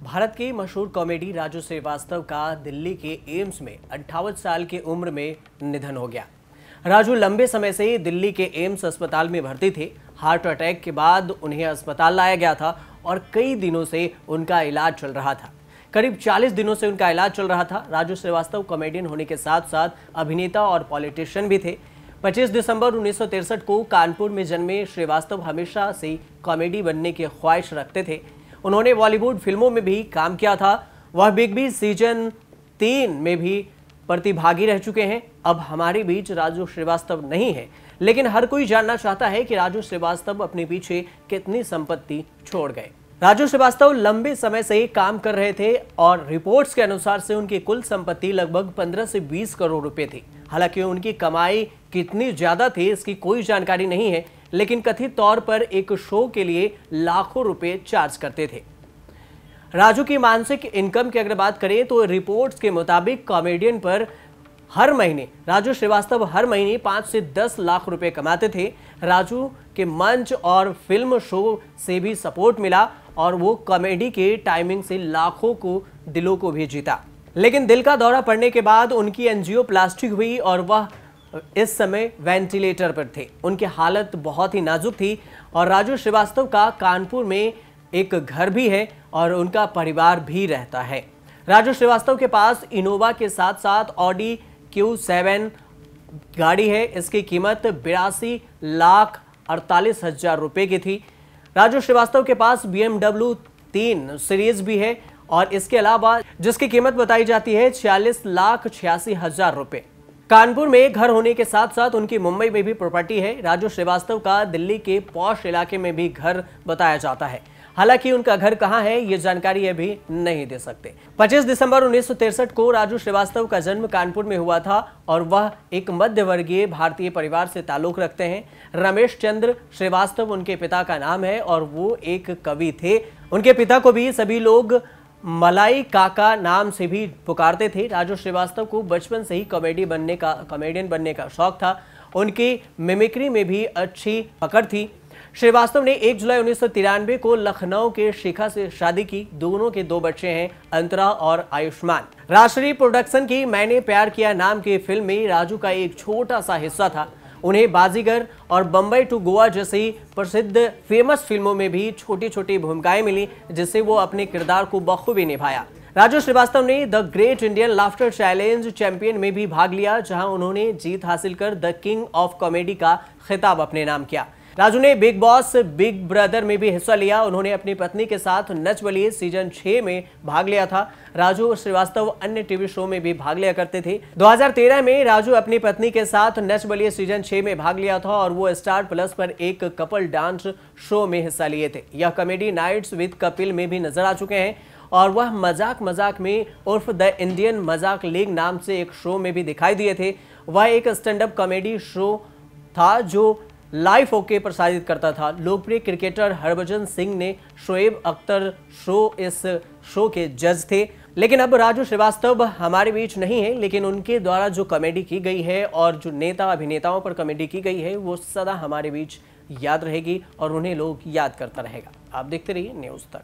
भारत के मशहूर कॉमेडी राजू श्रीवास्तव का दिल्ली के एम्स में 58 साल की उम्र में निधन हो गया। राजू लंबे समय से दिल्ली के एम्स अस्पताल में भर्ती थे। हार्ट अटैक के बाद उन्हें अस्पताल लाया गया था और कई दिनों से उनका इलाज चल रहा था। करीब 40 दिनों से उनका इलाज चल रहा था। राजू श्रीवास्तव कॉमेडियन होने के साथ साथ अभिनेता और पॉलिटिशियन भी थे। 25 दिसंबर 1963 को कानपुर में जन्मे श्रीवास्तव हमेशा से कॉमेडी बनने की ख्वाहिश रखते थे। उन्होंने बॉलीवुड फिल्मों में भी काम किया था। वह बिग बी सीजन 3 में भी प्रतिभागी रह चुके हैं। अब हमारे बीच राजू श्रीवास्तव नहीं है, लेकिन हर कोई जानना चाहता है कि राजू श्रीवास्तव अपने पीछे कितनी संपत्ति छोड़ गए। राजू श्रीवास्तव लंबे समय से काम कर रहे थे और रिपोर्ट्स के अनुसार से उनकी कुल संपत्ति लगभग 15 से 20 करोड़ रुपए थी। हालांकि उनकी कमाई कितनी ज्यादा थी इसकी कोई जानकारी नहीं है, लेकिन कथित तौर पर एक शो के लिए लाखों रुपए चार्ज करते थे। राजू की मासिक इनकम की अगर बात करें तो रिपोर्ट्स के मुताबिक कॉमेडियन पर राजू श्रीवास्तव हर महीने 5 से 10 लाख रुपए कमाते थे। राजू के मंच और फिल्म शो से भी सपोर्ट मिला और वो कॉमेडी के टाइमिंग से लाखों को दिलों को भी जीता। लेकिन दिल का दौरा पड़ने के बाद उनकी एंजियोप्लास्टी हुई और वह इस समय वेंटिलेटर पर थे। उनकी हालत बहुत ही नाजुक थी और राजू श्रीवास्तव का कानपुर में एक घर भी है और उनका परिवार भी रहता है। राजू श्रीवास्तव के पास इनोवा के साथ साथ ऑडी Q7 गाड़ी है। इसकी कीमत 82,48,000 रुपए की थी। राजू श्रीवास्तव के पास BMW 3 सीरीज भी है और इसके अलावा जिसकी कीमत बताई जाती है 46,86,000 रुपए। कानपुर में घर होने के साथ साथ उनकी मुंबई में भी प्रॉपर्टी है। राजू श्रीवास्तव का दिल्ली के पॉश इलाके में भी घर बताया जाता है। हालांकि उनका घर कहां है ये जानकारी अभी नहीं दे सकते। 25 दिसंबर 1963 को राजू श्रीवास्तव का जन्म कानपुर में हुआ था और वह एक मध्यवर्गीय भारतीय परिवार से ताल्लुक रखते हैं। रमेश चंद्र श्रीवास्तव उनके पिता का नाम है और वो एक कवि थे। उनके पिता को भी सभी लोग मलाई काका नाम से भी पुकारते थे। राजू श्रीवास्तव को बचपन से ही कॉमेडियन बनने का शौक था। उनकी मिमिक्री में भी अच्छी पकड़ थी। श्रीवास्तव ने 1 जुलाई 1993 को लखनऊ के शिखा से शादी की। दोनों के 2 बच्चे हैं, अंतरा और आयुष्मान। राजश्री प्रोडक्शन की मैंने प्यार किया नाम की फिल्म में राजू का एक छोटा सा हिस्सा था। उन्हें बाजीगर और बम्बई टू गोवा जैसी प्रसिद्ध फेमस फिल्मों में भी छोटी छोटी भूमिकाएं मिली, जिससे वो अपने किरदार को बखूबी निभाया। राजू श्रीवास्तव ने the great Indian laughter challenge champion में भी भाग लिया, जहां उन्होंने जीत हासिल कर द किंग ऑफ कॉमेडी का खिताब अपने नाम किया। राजू ने बिग बॉस बिग ब्रदर में भी हिस्सा लिया। उन्होंने अपनी पत्नी के साथ नच बलिए सीजन 6 में भाग लिया था। राजू श्रीवास्तव अन्य टीवी शो में भी भाग लिया करते थे। 2013 में राजू अपनी पत्नी के साथ नच बलिए सीजन 6 में भाग लिया था और वो स्टार प्लस पर एक कपल डांस शो में हिस्सा लिए थे। यह कॉमेडी नाइट्स विद कपिल में भी नजर आ चुके हैं और वह मजाक में उर्फ द इंडियन मजाक लीग नाम से एक शो में भी दिखाई दिए थे। वह एक स्टैंड अप कॉमेडी शो था जो लाइव होके प्रसारित करता था। लोकप्रिय क्रिकेटर हरभजन सिंह ने शोएब अख्तर इस शो के जज थे। लेकिन अब राजू श्रीवास्तव हमारे बीच नहीं है, लेकिन उनके द्वारा जो कॉमेडी की गई है और जो नेता अभिनेताओं पर कॉमेडी की गई है वो सदा हमारे बीच याद रहेगी और उन्हें लोग याद करता रहेगा। आप देखते रहिए न्यूज़ तक।